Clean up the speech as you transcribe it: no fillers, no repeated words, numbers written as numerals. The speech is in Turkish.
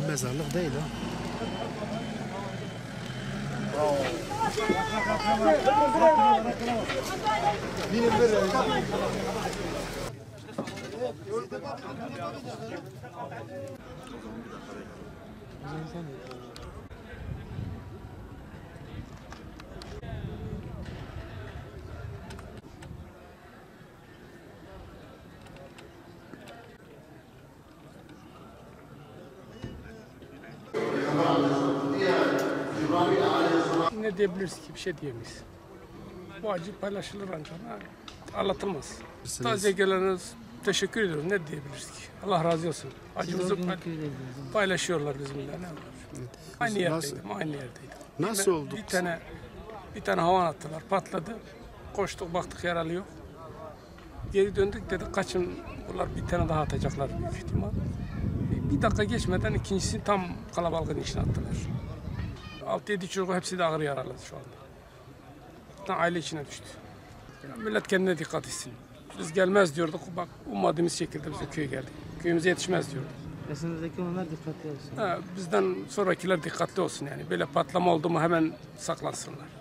Mezarlık değil ha. Ne diyebiliriz ki? Bir şey diyemeyiz. Bu acı paylaşılır ancak anlatılmaz. Taziye geleniniz teşekkür ediyoruz. Ne diyebiliriz ki? Allah razı olsun. Acımızı paylaşıyorlar bizimle. Ne var? Aynı yerdeydim, aynı yerdeydim. Nasıl oldu? Bir tane havan attılar, patladı. Koştuk, baktık yaralı yok. Geri döndük, dedik kaçın, bunlar bir tane daha atacaklar büyük ihtimal. Bir dakika geçmeden ikincisini tam kalabalığın içine attılar. 6-7 çocuk hepsi de ağır yaralı şu anda. Tam aile içine düştü. Yani millet kendine dikkat etsin. Biz gelmez diyorduk, bak ummadığımız şekilde bize köye geldik. Köyümüze yetişmez diyorduk. Sınırdaki onlar dikkatli olsun. Bizden sonrakiler dikkatli olsun yani. Böyle patlama oldu mu hemen saklansınlar.